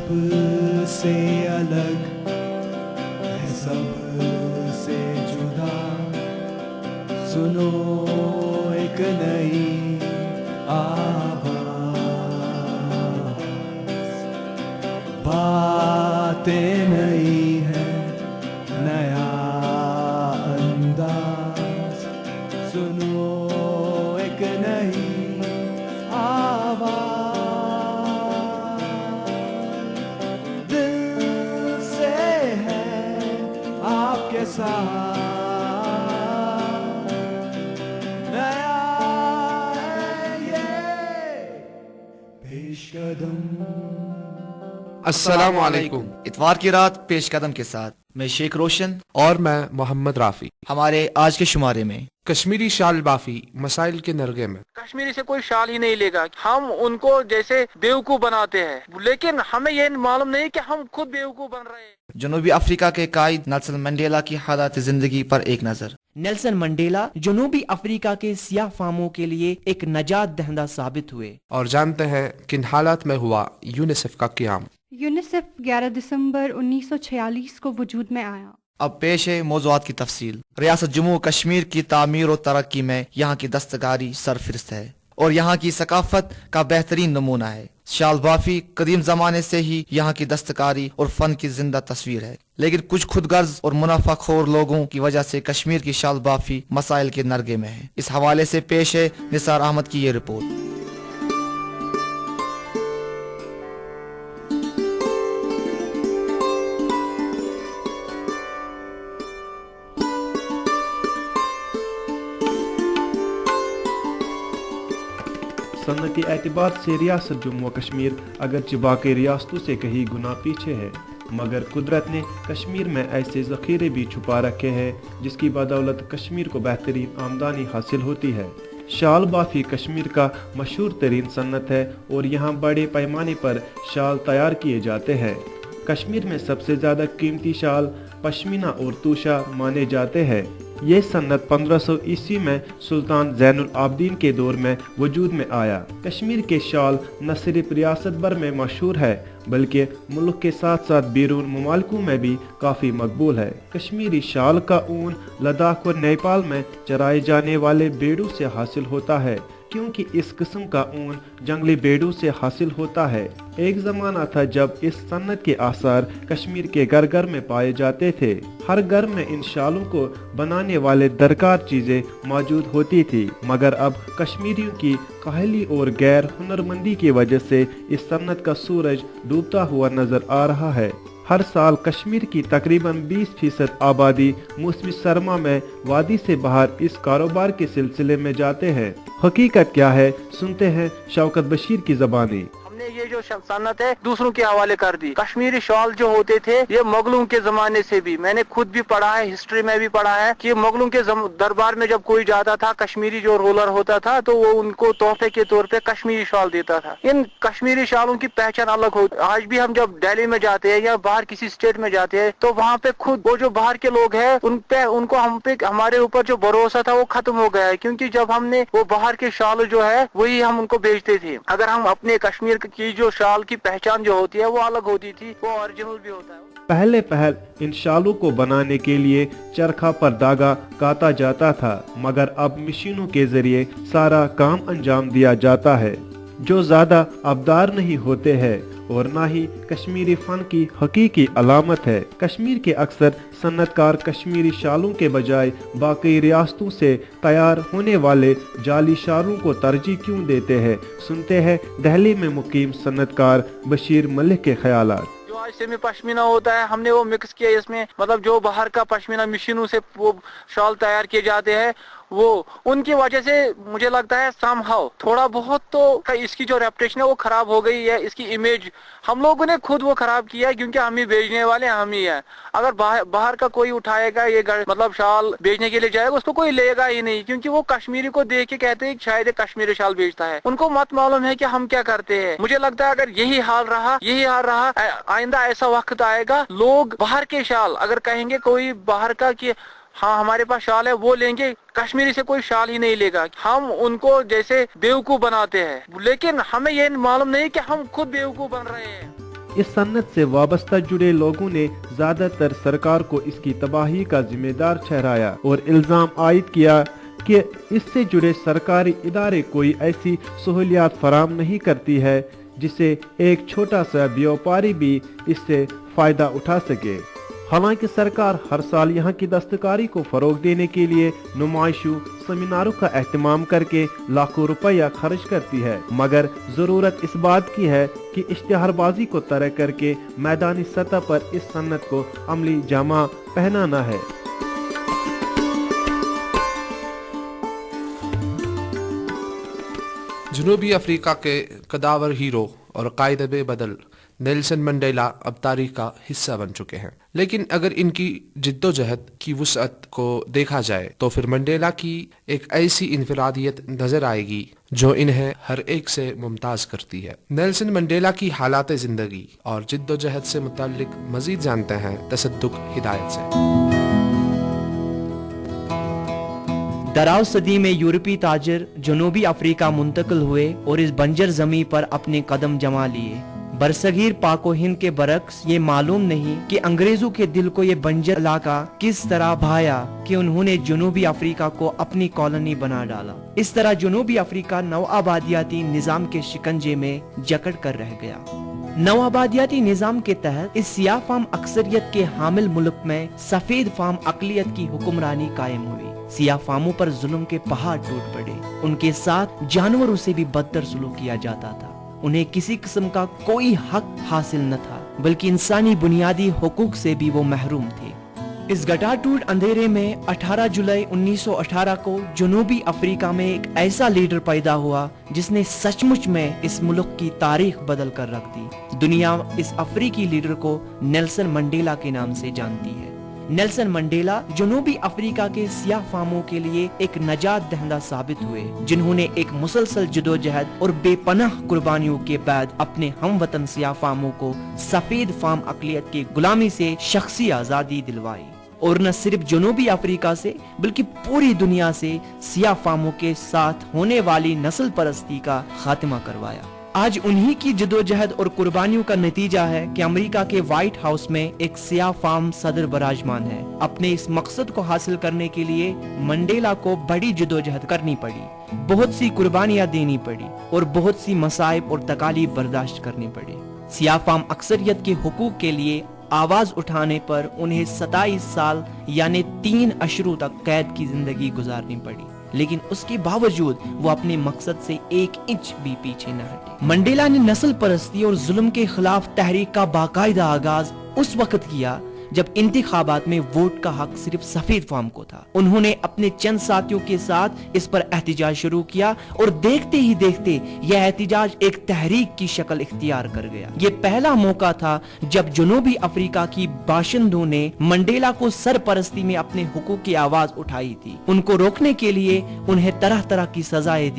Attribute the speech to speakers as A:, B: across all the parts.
A: सब से अलग है, सब से जुदा। सुनो एक नई आवाज, बातें नई है, नया अंदाज। सुनो एक नई आवाज, दिल से है आपके साथ। नया है ये पेशकदम।
B: अस्सलाम वालेकुम।
C: इतवार की रात पेश कदम के साथ मैं शेख रोशन
B: और मैं मोहम्मद राफी।
C: हमारे आज के शुमारे में
B: कश्मीरी शाल बाफी मसाइल के नरगे में।
D: कश्मीरी से कोई शाल ही नहीं लेगा, हम उनको जैसे बेवकूफ बनाते हैं, लेकिन हमें ये मालूम नहीं कि हम खुद बेवकूफ बन रहे हैं।
C: जनूबी अफ्रीका के कायद नेल्सन मंडेला की हालात जिंदगी पर एक नजर।
E: नेल्सन मंडेला जनूबी अफ्रीका के सियाह फामों के लिए एक नजात दहिंदा साबित हुए।
B: और जानते हैं किन हालात में हुआ यूनिसेफ का क़याम।
F: यूनिसेफ 11 दिसंबर 1946 को वजूद में आया।
C: अब पेश है मौज़ूआत की तफसील। रियासत जम्मू कश्मीर की तामीर और तरक्की में यहाँ की दस्तकारी सरफिरस्त है और यहाँ की सकाफत का बेहतरीन नमूना है। शाल बाफी कदीम जमाने से ही यहाँ की दस्तकारी और फन की जिंदा तस्वीर है, लेकिन कुछ खुदगर्ज और मुनाफाखोर लोगों की वजह से कश्मीर की शाल बाफी मसाइल के नरगे में है। इस हवाले से पेश है निसार अहमद की ये रिपोर्ट।
G: सनती एतबार से रियासत जम्मू कश्मीर अगरचे बाकी रियासतों से कहीं गुना पीछे है, मगर कुदरत ने कश्मीर में ऐसे ज़ख़ीरे भी छुपा रखे हैं जिसकी बदौलत कश्मीर को बेहतरीन आमदनी हासिल होती है। शाल बाफी कश्मीर का मशहूर तरीन सन्नत है और यहाँ बड़े पैमाने पर शाल तैयार किए जाते हैं। कश्मीर में सबसे ज़्यादा कीमती शाल पश्मीना और तूशा माने जाते हैं। ये सन्नत 1500 ईस्वी में सुल्तान ज़ैनुल आबदीन के दौर में वजूद में आया। कश्मीर के शाल न सिर्फ रियासत भर में मशहूर है बल्कि मुल्क के साथ साथ बैरून ममालिकों में भी काफ़ी मकबूल है। कश्मीरी शाल का ऊन लद्दाख और नेपाल में चराए जाने वाले भेड़ों से हासिल होता है, क्योंकि इस किस्म का ऊन जंगली भेड़ों से हासिल होता है। एक ज़माना था जब इस सन्नत के आसार कश्मीर के घर घर में पाए जाते थे। हर घर में इन शालों को बनाने वाले दरकार चीज़ें मौजूद होती थी, मगर अब कश्मीरियों की काहली और गैर हुनरमंदी की वजह से इस सन्नत का सूरज डूबता हुआ नजर आ रहा है। हर साल कश्मीर की तकरीबन 20% आबादी मौसमी सरमा में वादी से बाहर इस कारोबार के सिलसिले में जाते हैं। हकीकत क्या है, सुनते हैं शौकत बशीर की ज़बानी।
D: ये जो सन्नत है दूसरों के हवाले कर दी। कश्मीरी शॉल जो होते थे ये मुगलों के जमाने से भी, मैंने खुद भी पढ़ा है, हिस्ट्री में भी पढ़ा है कि मुगलों के दरबार में जब कोई जाता था, कश्मीरी जो रूलर होता था तो वो उनको तोहफे के तौर पे कश्मीरी शॉल देता था। इन कश्मीरी शॉलों की पहचान अलग होती। आज भी हम जब दिल्ली में जाते हैं या बाहर किसी स्टेट में जाते हैं तो वहाँ पे खुद वो जो बाहर के लोग हैं उनको हम पे हमारे ऊपर जो भरोसा था वो खत्म हो गया है, क्योंकि जब हमने वो बाहर के शॉल जो है वही हम उनको बेचते थे। अगर हम अपने कश्मीर की जो शाल की पहचान जो होती है वो अलग होती थी, वो ओरिजिनल भी होता है।
G: पहले इन शालों को बनाने के लिए चरखा पर धागा काटा जाता था, मगर अब मशीनों के जरिए सारा काम अंजाम दिया जाता है, जो ज्यादा अबदार नहीं होते हैं और ना ही कश्मीरी फन की हकीकी अलामत है। कश्मीर के अक्सर सन्नतकार कश्मीरी शालों के बजाय बाकी रियासतों से तैयार होने वाले जाली शालों को तरजीह क्यों देते हैं, सुनते हैं दिल्ली में मुकीम सन्नतकार बशीर मलिक के ख्यालात।
D: आज सेमी पश्मीना होता है, हमने वो मिक्स किया इसमें, मतलब जो बाहर का पश्मीना मशीनों से वो शॉल तैयार किए जाते हैं वो उनकी वजह से मुझे लगता है समहाउ थोड़ा बहुत तो इसकी जो रेपुटेशन है वो खराब हो गई है। इसकी इमेज हम लोगों ने खुद वो खराब किया है, क्योंकि हम ही बेचने वाले हम ही हैं। अगर बाहर का कोई उठाएगा ये मतलब शाल बेचने के लिए जाएगा, उसको कोई लेगा ही नहीं, क्योंकि वो कश्मीरी को देख के कहते हैं शायद कश्मीरी शाल बेचता है। उनको मत मालूम है कि हम क्या करते हैं। मुझे लगता है अगर यही हाल रहा आइंदा ऐसा वक्त आएगा, लोग बाहर के शाल अगर कहेंगे कोई बाहर का कि हाँ हमारे पास शाल है, वो लेंगे, कश्मीरी से कोई शाल ही नहीं लेगा। हम उनको जैसे बेवकूफ बनाते हैं, लेकिन हमें ये मालूम नहीं कि हम खुद बेवकूफ बन रहे हैं।
G: इस सन्नत से वाबस्ता जुड़े लोगों ने ज्यादातर सरकार को इसकी तबाही का जिम्मेदार ठहराया और इल्जाम आयद किया कि इससे जुड़े सरकारी इदारे कोई ऐसी सहूलियात फराहम नहीं करती है जिससे एक छोटा सा व्यापारी भी इससे फायदा उठा सके। हालांकि सरकार हर साल यहाँ की दस्तकारी को फरोग देने के लिए नुमाइशों सेमिनारों का एहतमाम करके लाखों रुपया खर्च करती है, मगर जरूरत इस बात की है कि इश्तिहारबाजी को तरक करके मैदानी सतह पर इस सन्नत को अमली जामा पहनाना है।
B: जनूबी अफ्रीका के कदावर हीरो और कायदे बदल नेल्सन मंडेला अब तारीख का हिस्सा बन चुके हैं, लेकिन अगर इनकी जिद्दोजहद की वुसअत को देखा जाए तो फिर मंडेला की एक ऐसी इनफरादियत नजर आएगी जो इन्हें हर एक से मुमताज करती है। नेल्सन मंडेला की हालात जिंदगी और जिद्दोजहद से मुताल्लिक मजीद जानते हैं तसद्दुक हिदायत से।
E: दराज सदी में यूरोपी ताजिर जनूबी अफ्रीका मुंतकिल हुए और इस बंजर जमी पर अपने कदम जमा लिए। बरसगीर पाको हिंद के बरक्स ये मालूम नहीं कि अंग्रेजों के दिल को ये बंजर इलाका किस तरह भाया कि उन्होंने जनूबी अफ्रीका को अपनी कॉलोनी बना डाला। इस तरह जनूबी अफ्रीका नौआबादियाती निजाम के शिकंजे में जकड़ कर रह गया। नौआबादियाती निजाम के तहत इस सियाह फाम अक्सरियत के हामिल मुल्क में सफेद फाम अकलियत की हुक्मरानी कायम हुई। सियाह फामों पर जुल्म के पहाड़ टूट पड़े। उनके साथ जानवरों से भी बदतर सुलूक किया जाता था। उन्हें किसी किस्म का कोई हक हासिल न था, बल्कि इंसानी बुनियादी हुकूक से भी वो महरूम थे। इस गटाटूट अंधेरे में 18 जुलाई 1918 को जनूबी अफ्रीका में एक ऐसा लीडर पैदा हुआ जिसने सचमुच में इस मुल्क की तारीख बदल कर रख दी। दुनिया इस अफ्रीकी लीडर को नेल्सन मंडेला के नाम से जानती है। नेल्सन मंडेला जनूबी अफ्रीका के सियाह फामों के लिए एक नजात दहंदा साबित हुए, जिन्होंने एक मुसलसल जदोजहद और बेपनाह कुर्बानियों के बाद अपने हमवतन सियाह फामों को सफेद फाम अकलियत की गुलामी से शख्सी आजादी दिलवाई, और न सिर्फ जनूबी अफ्रीका से बल्कि पूरी दुनिया से सियाह फामों के साथ होने वाली नस्ल परस्ती का खात्मा करवाया। आज उन्हीं की जदोजहद और कुर्बानियों का नतीजा है कि अमेरिका के व्हाइट हाउस में एक सियाह फाम सदर बराजमान है। अपने इस मकसद को हासिल करने के लिए मंडेला को बड़ी जदोजहद करनी पड़ी, बहुत सी कुर्बानियां देनी पड़ी और बहुत सी मसाइब और तकालीफ बर्दाश्त करनी पड़ी। सियाह फाम अक्सरियत के हुकूक के लिए आवाज उठाने पर उन्हें 27 साल यानी 3 अशरों तक कैद की जिंदगी गुजारनी पड़ी, लेकिन उसके बावजूद वो अपने मकसद से 1 इंच भी पीछे न हटे। मंडेला ने नस्ल परस्ती और जुल्म के खिलाफ तहरीक का बाकायदा आगाज उस वक्त किया जब इंतिखाबात में वोट का हक सिर्फ सफेद फाम को था। उन्होंने अपने चंद साथियों के साथ इस पर एहतिजाज शुरू किया और देखते ही देखते यह एहतिजाज एक तहरीक की शक्ल इख्तियार कर गया। ये पहला मौका था जब जनूबी अफ्रीका की बाशिंदों ने मंडेला को सरपरस्ती में अपने हुकूक की आवाज उठाई थी। उनको रोकने के लिए उन्हें तरह तरह की सजाएं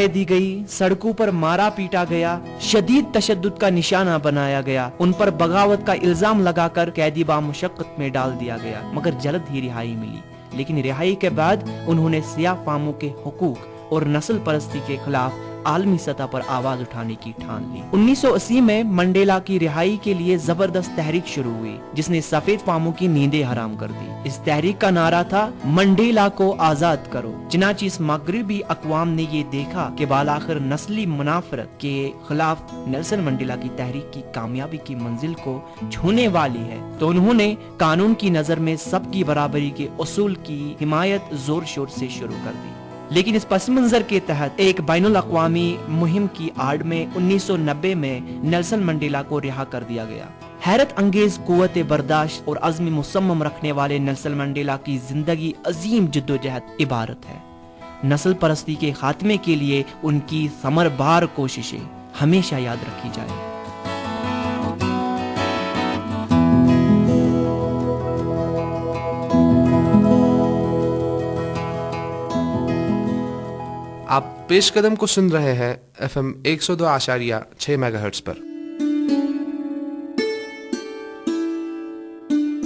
E: दी गई। सड़कों पर मारा पीटा गया, शदीद तशद्दुद का निशाना बनाया गया, उन पर बगावत का इल्जाम लगाकर कैदी बामुशक्कत में डाल दिया गया, मगर जल्द ही रिहाई मिली। लेकिन रिहाई के बाद उन्होंने सियाह फामों के हुकूक और नस्ल परस्ती के खिलाफ आलमी सतह पर आवाज उठाने की ठान ली। 1980 में मंडेला की रिहाई के लिए जबरदस्त तहरीक शुरू हुई जिसने सफेद फामों की नींदें हराम कर दी। इस तहरीक का नारा था मंडेला को आजाद करो। चनाची इस मगरबी अक़वाम ने ये देखा कि बालाखिर नस्ली मुनाफरत के खिलाफ नेल्सन मंडेला की तहरीक की कामयाबी की मंजिल को छूने वाली है, तो उन्होंने कानून की नजर में सबकी बराबरी के उसूल की हिमायत जोर शोर से शुरू कर दी। लेकिन इस पस मंजर के तहत एक बैनुल अक़वामी मुहिम की आड़ में 1990 में नेल्सन मंडेला को रिहा कर दिया गया। हैरत अंगेज कुव्वत बर्दाश्त और अज़्म मुसम्मम रखने वाले नेल्सन मंडेला की जिंदगी अजीम जद्दोजहद इबारत है। नस्ल परस्ती के खात्मे के लिए उनकी समरबार कोशिशें हमेशा याद रखी जाए।
B: आप पेश कदम को सुन रहे हैं FM 102.6 मेगाहर्ट्ज पर।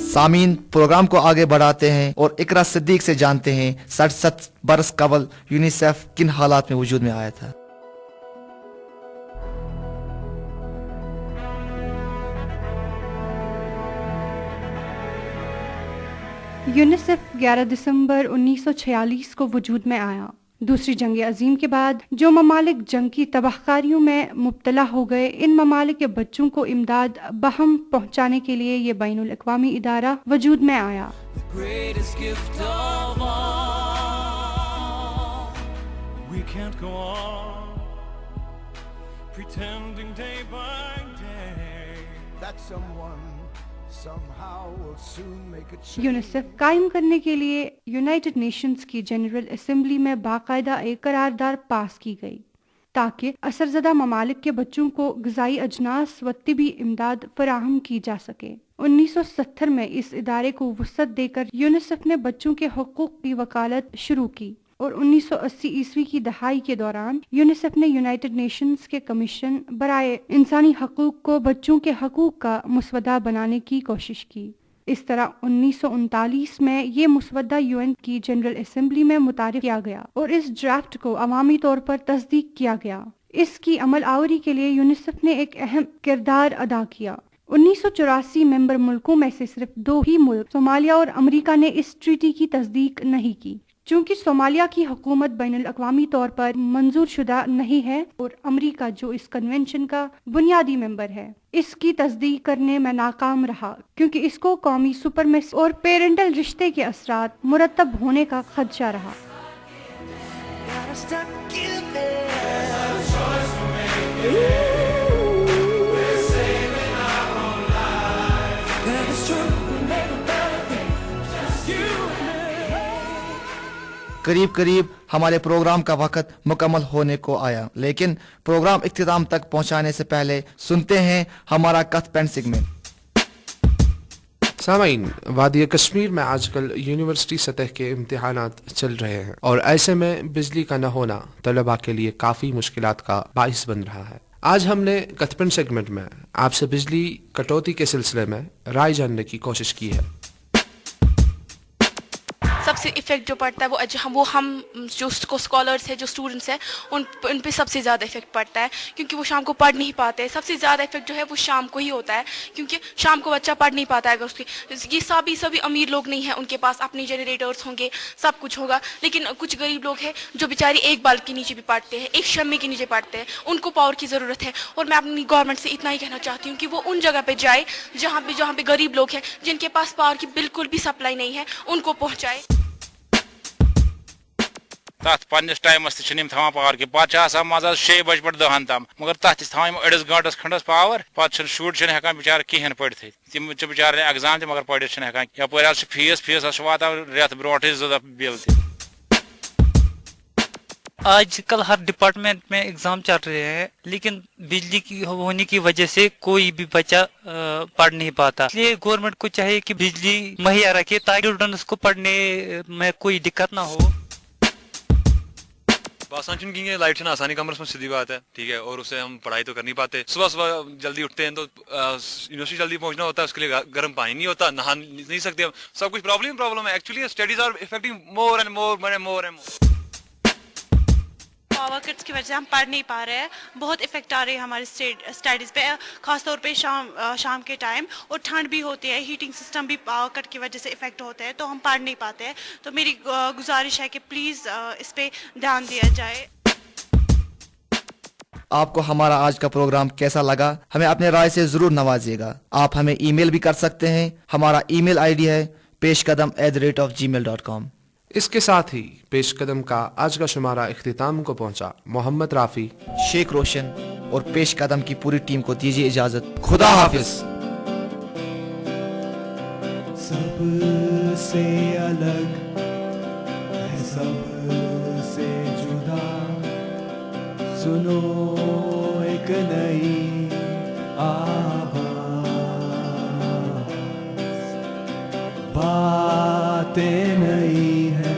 C: सामीन, प्रोग्राम को आगे बढ़ाते हैं और इकरा सिद्दीक से जानते हैं 67 बरस कबल यूनिसेफ किन हालात में वजूद में आया था।
F: یونیسیف 11 دسمبر 1946 کو وجود میں آیا۔ دوسری جنگ عظیم کے بعد جو ممالک جنگ کی تباہ کاریوں میں مبتلا ہو گئے، ان ممالک کے بچوں کو امداد بہم پہنچانے کے لیے یہ بین الاقوامی ادارہ وجود میں آیا۔
A: Greatest gift of all. We can't go on pretending day by day that someone somehow will soon make a change.
F: UNICEF قائم کرنے کے لیے یونائٹڈ نیشنز کی جنرل اسمبلی میں باقاعدہ ایک قرارداد پاس کی گئی تاکہ اثر زدہ ممالک کے بچوں کو غذائی اجناس و طبی امداد فراہم کی جا سکے۔ 1970 میں اس ادارے کو وسعت دے کر یونیسیف نے بچوں کے حقوق کی وکالت شروع کی، اور 1980 عیسوی کی دہائی کے دوران یونیسیف نے یونائٹڈ نیشنز کے کمیشن برائے انسانی حقوق کو بچوں کے حقوق کا مسودہ بنانے کی کوشش کی۔ اس طرح 1939 میں یہ مسودہ UN کی جنرل اسمبلی میں متعارف کیا گیا اور اس ڈرافٹ کو عوامی طور پر تصدیق کیا گیا۔ اس کی عمل آوری کے لیے یونیسیف نے ایک اہم کردار ادا کیا۔ 1984 ممبر ملکوں میں سے صرف 2 ہی ملک، صومالیہ اور امریکہ، نے اس ٹریٹی کی تصدیق نہیں کی۔ چونکہ صومالیہ کی حکومت بین الاقوامی طور پر منظور شدہ نہیں ہے اور امریکہ جو اس کنونشن کا بنیادی ممبر ہے، اس کی تصدیق کرنے میں ناکام رہا کیونکہ اس کو قومی سپرمیسی اور پیرنٹل رشتے کے اثرات مرتب ہونے کا خدشہ رہا۔
A: Gotta stop giving. There's a choice we're making. We're saving our own lives. That is true. We make a better thing. Just you and me.
C: قریب قریب ہمارے پروگرام کا وقت مکمل ہونے کو آیا، لیکن پروگرام اختتام تک پہنچانے سے پہلے سنتے ہیں ہمارا کتھ پینٹ سیگمنٹ۔
B: سامعین، وادی کشمیر میں آج کل یونیورسٹی سطح کے امتحانات چل رہے ہیں اور ایسے میں بجلی کا نہ ہونا طلباء کے لیے کافی مشکلات کا باعث بن رہا ہے۔ آج ہم نے کتھ پینٹ سیگمنٹ میں آپ سے بجلی کٹوتی کے سلسلے میں رائے جاننے کی کوشش کی ہے۔
H: سب سے افیکٹ جو پڑتا ہے وہ ہم جو اسکالرس ہیں، جو اسٹوڈنٹس ہیں، ان پہ سب سے زیادہ افیکٹ پڑتا ہے کیونکہ وہ شام کو پڑھ نہیں پاتے۔ سب سے زیادہ افیکٹ جو ہے وہ شام کو ہی ہوتا ہے کیونکہ شام کو بچہ پڑھ نہیں پاتا ہے۔ اگر اس کے یہ سبھی امیر لوگ نہیں ہیں، ان کے پاس اپنے جنریٹرس ہوں گے، سب کچھ ہوگا، لیکن کچھ غریب لوگ ہیں جو بیچارے ایک بلب کے نیچے بھی پڑھتے ہیں، ایک شمع کے نیچے پڑھتے ہیں، ان کو پاور کی ضرورت ہے۔ اور میں اپنی گورنمنٹ سے اتنا ہی کہنا چاہتی ہوں کہ وہ ان جگہ پہ جائے جہاں پہ غریب لوگ ہیں، جن کے پاس پاور کی بالکل بھی سپلائی نہیں ہے، ان کو پہنچائے۔
I: تک پنس ٹائمس تم تھوان پاور کی پہ مزہ 6 بجے پہ 10 تام، مگر تک تھوان اڑس گنٹس کھنڈس پاور، پہ شر ہکان بچار کہین پڑھت، تم بچار ایگزام تہ مگر پڑھت ہکان، یپر فیس واتان رت برونٹ 2 دفعہ بل تہ۔
J: آج کل ہر ڈپارٹمنٹ میں ایگزام چل رہے ہیں، لیکن بجلی کی ہونے کی وجہ سے کوئی بھی بچہ پڑھ نہیں پاتا، اس لیے گورنمنٹ کو چاہیے کہ بجلی مہیا رکھے تاکہ اسٹوڈنٹس کو پڑھنے میں کوئی دقت نہ ہو۔
K: آسان چن کی لائٹ ہے آسانی کمرس میں سیدھی بات ہے، ٹھیک ہے، اور اس سے ہم پڑھائی تو کر نہیں پاتے۔ صبح جلدی اٹھتے ہیں تو یونیورسٹی جلدی پہنچنا ہوتا ہے، اس کے لیے گرم پانی نہیں ہوتا، نہا نہیں سکتے ہم، سب کچھ پرابلم ہے۔ Actually studies are affecting more and more.
L: Power cuts کی وجہ سے ہم پڑھ نہیں پا رہے ہیں، بہت افیکٹ آ رہی ہے ہماری اسٹڈیز پہ، خاص طور پہ شام کے ٹائم، اور ٹھنڈ بھی ہوتی ہے، ہیٹنگ سسٹم بھی پاور کٹ کی وجہ سے افیکٹ ہوتا ہے، تو ہم پڑھ نہیں پاتے ہیں۔ تو میری گزارش ہے کہ پلیز اس پہ دھیان دیا جائے۔
C: آپ کو ہمارا آج کا پروگرام کیسا لگا؟ ہمیں اپنے رائے سے ضرور نوازیے گا۔ آپ ہمیں ای میل بھی کر سکتے ہیں، ہمارا ای میل آئی ڈی ہے peshkadam@gmail.com۔
B: اس کے ساتھ ہی پیش قدم کا آج کا شمارہ اختتام کو پہنچا۔ محمد رافی،
C: شیخ روشن اور پیش قدم کی پوری ٹیم کو دیجیے اجازت۔ خدا حافظ۔
A: سب سے الگ ہے، سب سے جدا، سنو ایک نئی آواز، باتیں نئی ہیں،